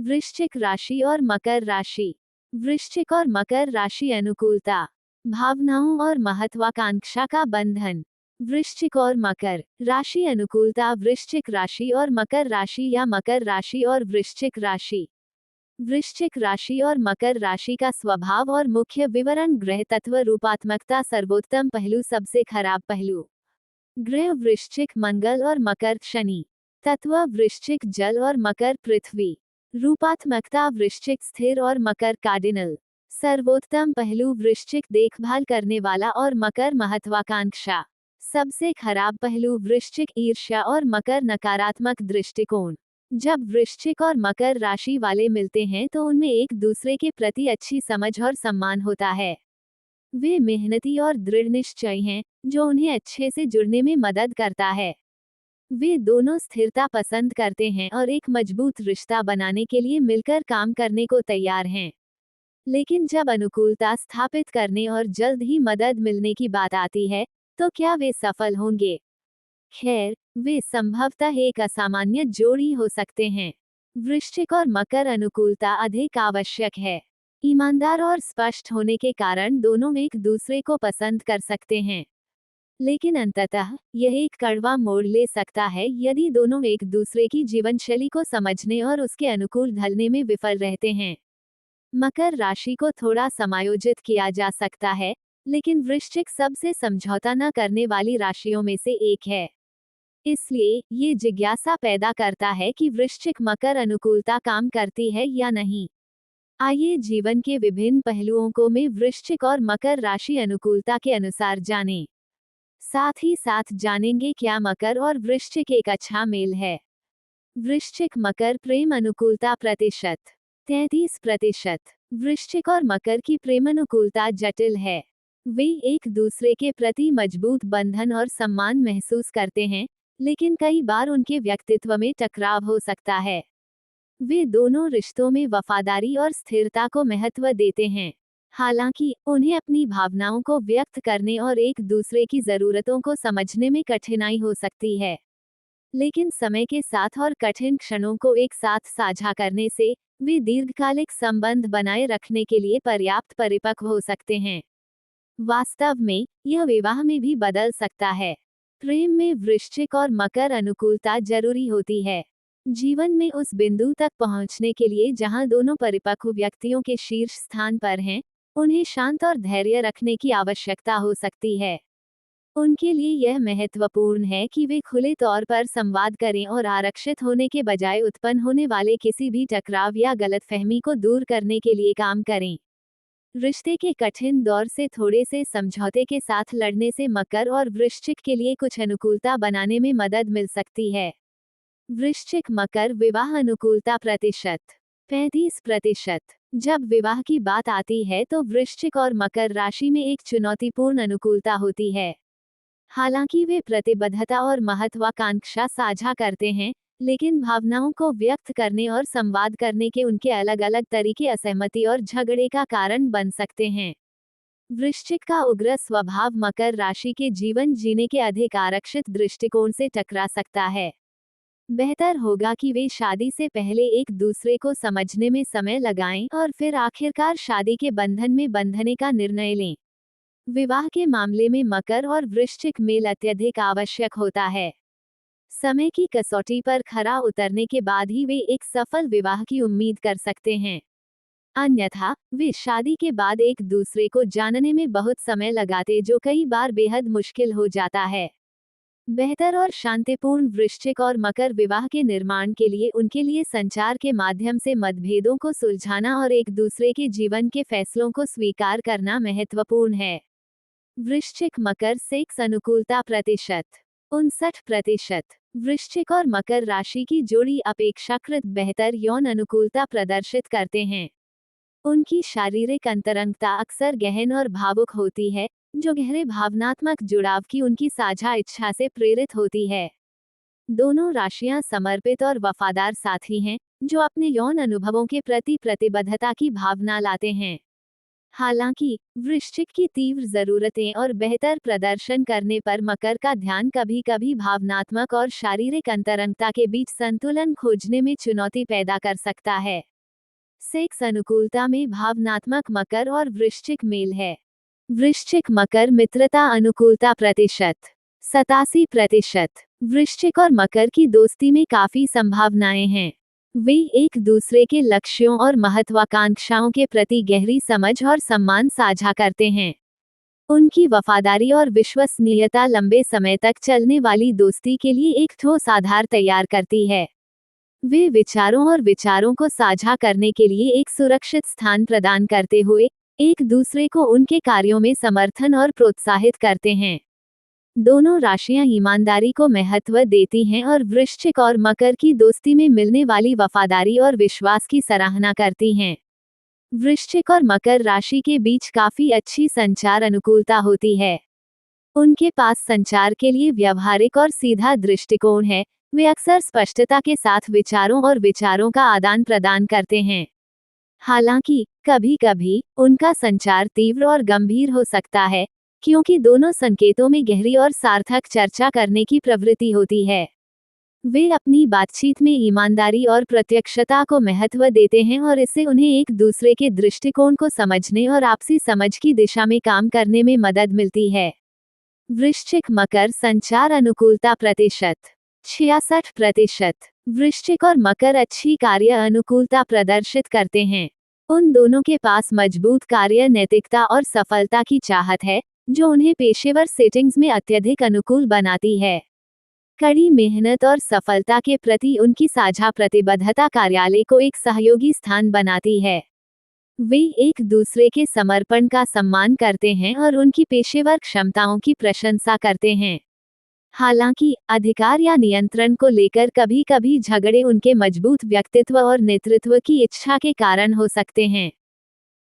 वृश्चिक राशि और मकर राशि। वृश्चिक और मकर राशि अनुकूलता, भावनाओं और महत्वाकांक्षा का बंधन। वृश्चिक और मकर राशि अनुकूलता, वृश्चिक राशि और मकर राशि या मकर राशि और वृश्चिक राशि। वृश्चिक राशि और मकर राशि का स्वभाव और मुख्य विवरण। ग्रह तत्व, रूपात्मकता, सर्वोत्तम पहलू, सबसे खराब पहलू। ग्रह वृश्चिक मंगल और मकर शनि। तत्व वृश्चिक जल और मकर पृथ्वी। रूपात्मकता वृश्चिक स्थिर और मकर कार्डिनल। सर्वोत्तम पहलू वृश्चिक देखभाल करने वाला और मकर महत्वाकांक्षा। सबसे खराब पहलू वृश्चिक ईर्ष्या और मकर नकारात्मक दृष्टिकोण। जब वृश्चिक और मकर राशि वाले मिलते हैं तो उनमें एक दूसरे के प्रति अच्छी समझ और सम्मान होता है। वे मेहनती और दृढ़ निश्चयी हैं, जो उन्हें अच्छे से जुड़ने में मदद करता है। वे दोनों स्थिरता पसंद करते हैं और एक मजबूत रिश्ता बनाने के लिए मिलकर काम करने को तैयार हैं। लेकिन जब अनुकूलता स्थापित करने और जल्द ही मदद मिलने की बात आती है, तो क्या वे सफल होंगे? खैर, वे संभवतः एक असामान्य जोड़ी हो सकते हैं। वृश्चिक और मकर अनुकूलता अधिक आवश्यक है। ईमानदार और स्पष्ट होने के कारण दोनों एक दूसरे को पसंद कर सकते हैं। लेकिन अंततः यह एक कड़वा मोड़ ले सकता है यदि दोनों एक दूसरे की जीवनशैली को समझने और उसके अनुकूल ढलने में विफल रहते हैं। मकर राशि को थोड़ा समायोजित किया जा सकता है, लेकिन वृश्चिक सबसे समझौता न करने वाली राशियों में से एक है। इसलिए ये जिज्ञासा पैदा करता है कि वृश्चिक मकर अनुकूलता काम करती है या नहीं। आइए जीवन के विभिन्न पहलुओं को में वृश्चिक और मकर राशि अनुकूलता के अनुसार जानें। साथ ही साथ जानेंगे क्या मकर और वृश्चिक एक अच्छा मेल है। वृश्चिक मकर प्रेम अनुकूलता प्रतिशत 33%। वृश्चिक और मकर की प्रेम अनुकूलता जटिल है। वे एक दूसरे के प्रति मजबूत बंधन और सम्मान महसूस करते हैं, लेकिन कई बार उनके व्यक्तित्व में टकराव हो सकता है। वे दोनों रिश्तों में वफादारी और स्थिरता को महत्व देते हैं। हालांकि उन्हें अपनी भावनाओं को व्यक्त करने और एक दूसरे की जरूरतों को समझने में कठिनाई हो सकती है। लेकिन समय के साथ और कठिन क्षणों को एक साथ साझा करने से वे दीर्घकालिक संबंध बनाए रखने के लिए पर्याप्त परिपक्व हो सकते हैं। वास्तव में यह विवाह में भी बदल सकता है। प्रेम में वृश्चिक और मकर अनुकूलता जरूरी होती है। जीवन में उस बिंदु तक पहुंचने के लिए जहां दोनों परिपक्व व्यक्तियों के शीर्ष स्थान पर हैं, उन्हें शांत और धैर्य रखने की आवश्यकता हो सकती है। उनके लिए यह महत्वपूर्ण है कि वे खुले तौर पर संवाद करें और आरक्षित होने के बजाय उत्पन्न होने वाले किसी भी टकराव या गलतफहमी को दूर करने के लिए काम करें। रिश्ते के कठिन दौर से थोड़े से समझौते के साथ लड़ने से मकर और वृश्चिक के लिए कुछ अनुकूलता बनाने में मदद मिल सकती है। वृश्चिक मकर विवाह अनुकूलता प्रतिशत 35%। जब विवाह की बात आती है तो वृश्चिक और मकर राशि में एक चुनौतीपूर्ण अनुकूलता होती है। हालांकि वे प्रतिबद्धता और महत्वाकांक्षा साझा करते हैं, लेकिन भावनाओं को व्यक्त करने और संवाद करने के उनके अलग अलग तरीके असहमति और झगड़े का कारण बन सकते हैं। वृश्चिक का उग्र स्वभाव मकर राशि के जीवन जीने के अधिक आरक्षित दृष्टिकोण से टकरा सकता है। बेहतर होगा कि वे शादी से पहले एक दूसरे को समझने में समय लगाएं और फिर आखिरकार शादी के बंधन में बंधने का निर्णय लें। विवाह के मामले में मकर और वृश्चिक मेल अत्यधिक आवश्यक होता है। समय की कसौटी पर खरा उतरने के बाद ही वे एक सफल विवाह की उम्मीद कर सकते हैं। अन्यथा वे शादी के बाद एक दूसरे को जानने में बहुत समय लगाते, जो कई बार बेहद मुश्किल हो जाता है। बेहतर और शांतिपूर्ण वृश्चिक और मकर विवाह के निर्माण के लिए उनके लिए संचार के माध्यम से मतभेदों को सुलझाना और एक दूसरे के जीवन के फैसलों को स्वीकार करना महत्वपूर्ण है। वृश्चिक मकर सेक्स अनुकूलता प्रतिशत 59%। वृश्चिक और मकर राशि की जोड़ी अपेक्षाकृत बेहतर यौन अनुकूलता प्रदर्शित करते हैं। उनकी शारीरिक अंतरंगता अक्सर गहन और भावुक होती है, जो गहरे भावनात्मक जुड़ाव की उनकी साझा इच्छा से प्रेरित होती है। दोनों राशियां समर्पित और वफादार साथी हैं, जो अपने यौन अनुभवों के प्रति प्रतिबद्धता की भावना लाते हैं। हालांकि वृश्चिक की तीव्र जरूरतें और बेहतर प्रदर्शन करने पर मकर का ध्यान कभी कभी भावनात्मक और शारीरिक अंतरंगता के बीच संतुलन खोजने में चुनौती पैदा कर सकता है। सेक्स अनुकूलता में भावनात्मक मकर और वृश्चिक मेल है। वृश्चिक मकर मित्रता अनुकूलता प्रतिशत 87%। वृश्चिक और मकर की दोस्ती में काफी संभावनाएं हैं। वे एक दूसरे के लक्ष्यों और महत्वाकांक्षाओं के प्रति गहरी समझ और सम्मान साझा करते हैं। उनकी वफादारी और विश्वसनीयता लंबे समय तक चलने वाली दोस्ती के लिए एक ठोस आधार तैयार करती है। वे विचारों को साझा करने के लिए एक सुरक्षित स्थान प्रदान करते हुए एक दूसरे को उनके कार्यों में समर्थन और प्रोत्साहित करते हैं। दोनों राशियां ईमानदारी को महत्व देती हैं और वृश्चिक और मकर की दोस्ती में मिलने वाली वफादारी और विश्वास की सराहना करती हैं। वृश्चिक और मकर राशि के बीच काफी अच्छी संचार अनुकूलता होती है। उनके पास संचार के लिए व्यवहारिक और सीधा दृष्टिकोण है। वे अक्सर स्पष्टता के साथ विचारों का आदान प्रदान करते हैं। हालांकि कभी-कभी उनका संचार तीव्र और गंभीर हो सकता है, क्योंकि दोनों संकेतों में गहरी और सार्थक चर्चा करने की प्रवृत्ति होती है। वे अपनी बातचीत में ईमानदारी और प्रत्यक्षता को महत्व देते हैं और इससे उन्हें एक दूसरे के दृष्टिकोण को समझने और आपसी समझ की दिशा में काम करने में मदद मिलती है। वृश्चिक मकर संचार अनुकूलता प्रतिशत 66%। वृश्चिक और मकर अच्छी कार्य अनुकूलता प्रदर्शित करते हैं। उन दोनों के पास मजबूत कार्य नैतिकता और सफलता की चाहत है, जो उन्हें पेशेवर सेटिंग्स में अत्यधिक अनुकूल बनाती है। कड़ी मेहनत और सफलता के प्रति उनकी साझा प्रतिबद्धता कार्यालय को एक सहयोगी स्थान बनाती है। वे एक दूसरे के समर्पण का सम्मान करते हैं और उनकी पेशेवर क्षमताओं की प्रशंसा करते हैं। हालांकि अधिकार या नियंत्रण को लेकर कभी-कभी झगड़े उनके मजबूत व्यक्तित्व और नेतृत्व की इच्छा के कारण हो सकते हैं।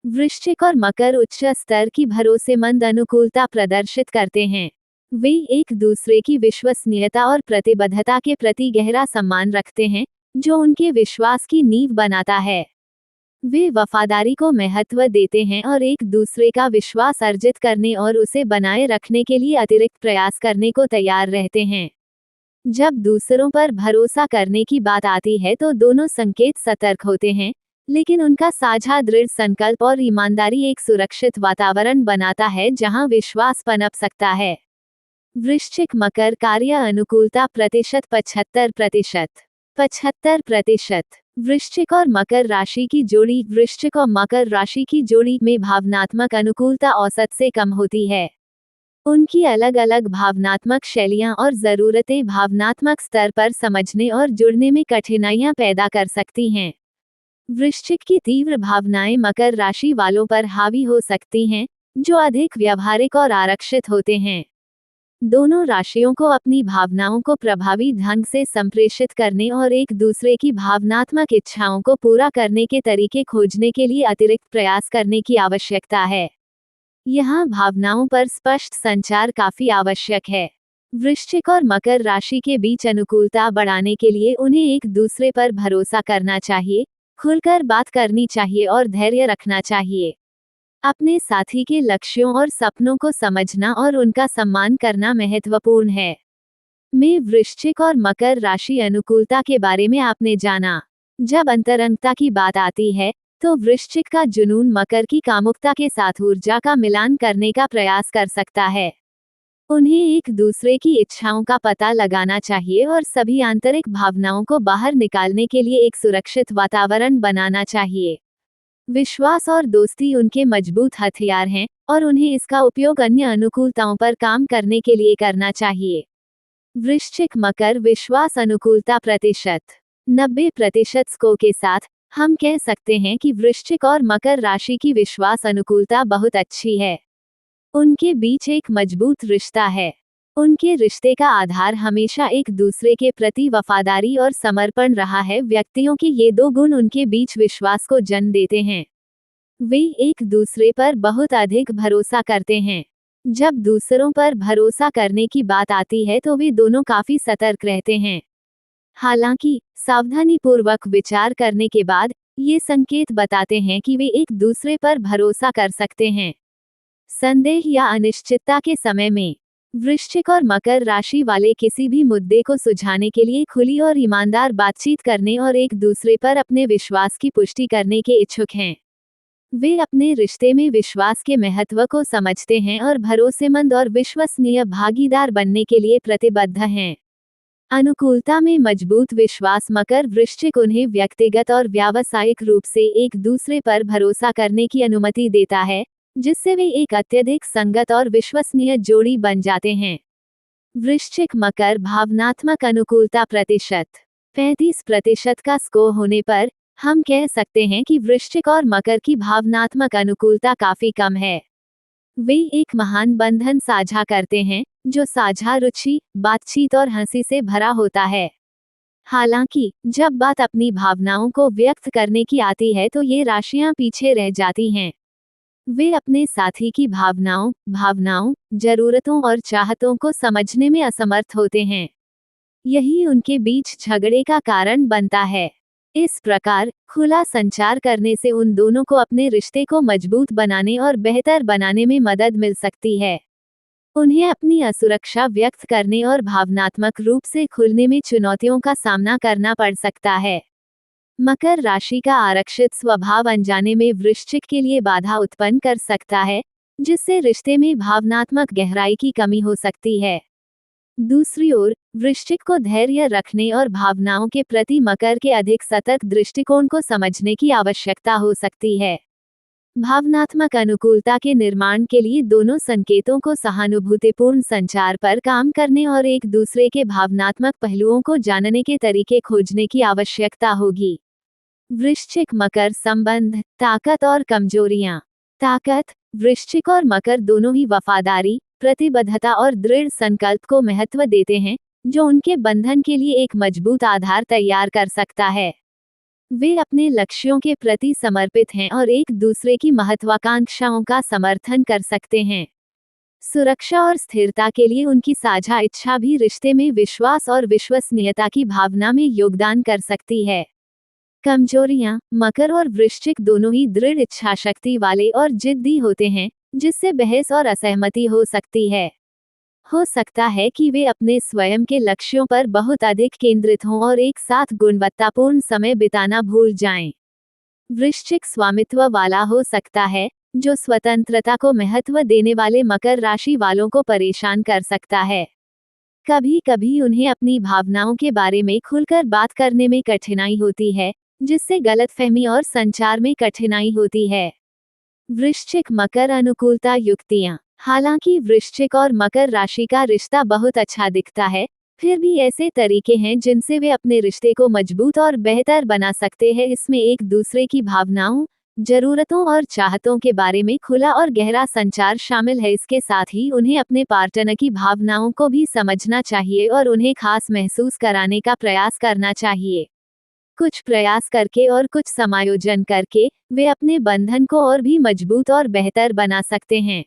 वृश्चिक और मकर उच्च स्तर की भरोसेमंद अनुकूलता प्रदर्शित करते हैं। वे एक दूसरे की विश्वसनीयता और प्रतिबद्धता के प्रति गहरा सम्मान रखते हैं, जो उनके विश्वास की नींव बनाता है। वे वफादारी को महत्व देते हैं और एक दूसरे का विश्वास अर्जित करने और उसे बनाए रखने के लिए अतिरिक्त प्रयास करने को तैयार रहते हैं। जब दूसरों पर भरोसा करने की बात आती है तो दोनों संकेत सतर्क होते हैं, लेकिन उनका साझा दृढ़ संकल्प और ईमानदारी एक सुरक्षित वातावरण बनाता है जहां विश्वास पनप सकता है। वृश्चिक मकर कार्य अनुकूलता प्रतिशत 75%। 75%। वृश्चिक और मकर राशि की जोड़ी वृश्चिक और मकर राशि की जोड़ी में भावनात्मक अनुकूलता औसत से कम होती है। उनकी अलग अलग भावनात्मक शैलियां और ज़रूरतें भावनात्मक स्तर पर समझने और जुड़ने में कठिनाइयां पैदा कर सकती हैं। वृश्चिक की तीव्र भावनाएं मकर राशि वालों पर हावी हो सकती हैं, जो अधिक व्यावहारिक और आरक्षित होते हैं। दोनों राशियों को अपनी भावनाओं को प्रभावी ढंग से संप्रेषित करने और एक दूसरे की भावनात्मक इच्छाओं को पूरा करने के तरीके खोजने के लिए अतिरिक्त प्रयास करने की आवश्यकता है। यहाँ भावनाओं पर स्पष्ट संचार काफी आवश्यक है। वृश्चिक और मकर राशि के बीच अनुकूलता बढ़ाने के लिए उन्हें एक दूसरे पर भरोसा करना चाहिए, खुलकर बात करनी चाहिए और धैर्य रखना चाहिए। अपने साथी के लक्ष्यों और सपनों को समझना और उनका सम्मान करना महत्वपूर्ण है। में वृश्चिक और मकर राशि अनुकूलता के बारे में आपने जाना। जब अंतरंगता की बात आती है, तो वृश्चिक का जुनून मकर की कामुकता के साथ ऊर्जा का मिलान करने का प्रयास कर सकता है। उन्हें एक दूसरे की इच्छाओं का पता लगाना चाहिए और सभी आंतरिक भावनाओं को बाहर निकालने के लिए एक सुरक्षित वातावरण बनाना चाहिए। विश्वास और दोस्ती उनके मजबूत हथियार हैं और उन्हें इसका उपयोग अन्य अनुकूलताओं पर काम करने के लिए करना चाहिए। वृश्चिक मकर विश्वास अनुकूलता प्रतिशत 90% स्कोर के साथ हम कह सकते हैं कि वृश्चिक और मकर राशि की विश्वास अनुकूलता बहुत अच्छी है। उनके बीच एक मजबूत रिश्ता है। उनके रिश्ते का आधार हमेशा एक दूसरे के प्रति वफादारी और समर्पण रहा है। व्यक्तियों के ये दो गुण उनके बीच विश्वास को जन्म देते हैं। वे एक दूसरे पर बहुत अधिक भरोसा करते हैं। जब दूसरों पर भरोसा करने की बात आती है तो वे दोनों काफी सतर्क रहते हैं। हालांकि सावधानीपूर्वक विचार करने के बाद ये संकेत बताते हैं कि वे एक दूसरे पर भरोसा कर सकते हैं। संदेह या अनिश्चितता के समय में वृश्चिक और मकर राशि वाले किसी भी मुद्दे को सुलझाने के लिए खुली और ईमानदार बातचीत करने और एक दूसरे पर अपने विश्वास की पुष्टि करने के इच्छुक हैं। वे अपने रिश्ते में विश्वास के महत्व को समझते हैं और भरोसेमंद और विश्वसनीय भागीदार बनने के लिए प्रतिबद्ध हैं। अनुकूलता में मजबूत विश्वास मकर वृश्चिक उन्हें व्यक्तिगत और व्यावसायिक रूप से एक दूसरे पर भरोसा करने की अनुमति देता है, जिससे वे एक अत्यधिक संगत और विश्वसनीय जोड़ी बन जाते हैं। वृश्चिक मकर भावनात्मक अनुकूलता प्रतिशत 35% का स्कोर होने पर हम कह सकते हैं कि वृश्चिक और मकर की भावनात्मक अनुकूलता काफी कम है। वे एक महान बंधन साझा करते हैं, जो साझा रुचि, बातचीत और हंसी से भरा होता है। हालांकि, जब बात अपनी भावनाओं को व्यक्त करने की आती है तो ये राशियां पीछे रह जाती हैं। वे अपने साथी की भावनाओं, जरूरतों और चाहतों को समझने में असमर्थ होते हैं। यही उनके बीच झगड़े का कारण बनता है। इस प्रकार, खुला संचार करने से उन दोनों को अपने रिश्ते को मजबूत बनाने और बेहतर बनाने में मदद मिल सकती है। उन्हें अपनी असुरक्षा व्यक्त करने और भावनात्मक रूप से खुलने में चुनौतियों का सामना करना पड़ सकता है। मकर राशि का आरक्षित स्वभाव अनजाने में वृश्चिक के लिए बाधा उत्पन्न कर सकता है, जिससे रिश्ते में भावनात्मक गहराई की कमी हो सकती है। दूसरी ओर, वृश्चिक को धैर्य रखने और भावनाओं के प्रति मकर के अधिक सतर्क दृष्टिकोण को समझने की आवश्यकता हो सकती है। भावनात्मक अनुकूलता के निर्माण के लिए दोनों संकेतों को सहानुभूतिपूर्ण संचार पर काम करने और एक दूसरे के भावनात्मक पहलुओं को जानने के तरीके खोजने की आवश्यकता होगी। वृश्चिक मकर संबंध, ताकत और कमजोरियां। ताकत, वृश्चिक और मकर दोनों ही वफादारी, प्रतिबद्धता और दृढ़ संकल्प को महत्व देते हैं, जो उनके बंधन के लिए एक मजबूत आधार तैयार कर सकता है। वे अपने लक्ष्यों के प्रति समर्पित हैं और एक दूसरे की महत्वाकांक्षाओं का समर्थन कर सकते हैं। सुरक्षा और स्थिरता के लिए उनकी साझा इच्छा भी रिश्ते में विश्वास और विश्वसनीयता की भावना में योगदान कर सकती है। कमजोरियां, मकर और वृश्चिक दोनों ही दृढ़ इच्छाशक्ति वाले और जिद्दी होते हैं, जिससे बहस और असहमति हो सकती है। हो सकता है कि वे अपने स्वयं के लक्ष्यों पर बहुत अधिक केंद्रित हों और एक साथ गुणवत्तापूर्ण समय बिताना भूल जाएं। वृश्चिक स्वामित्व वाला हो सकता है, जो स्वतंत्रता को महत्व देने वाले मकर राशि वालों को परेशान कर सकता है। कभी कभी उन्हें अपनी भावनाओं के बारे में खुलकर बात करने में कठिनाई होती है, जिससे गलतफहमी और संचार में कठिनाई होती है। वृश्चिक मकर अनुकूलता युक्तियां। हालांकि वृश्चिक और मकर राशि का रिश्ता बहुत अच्छा दिखता है, फिर भी ऐसे तरीके हैं जिनसे वे अपने रिश्ते को मजबूत और बेहतर बना सकते हैं। इसमें एक दूसरे की भावनाओं, जरूरतों और चाहतों के बारे में खुला और गहरा संचार शामिल है। इसके साथ ही उन्हें अपने पार्टनर की भावनाओं को भी समझना चाहिए और उन्हें खास महसूस कराने का प्रयास करना चाहिए। कुछ प्रयास करके और कुछ समायोजन करके वे अपने बंधन को और भी मजबूत और बेहतर बना सकते हैं।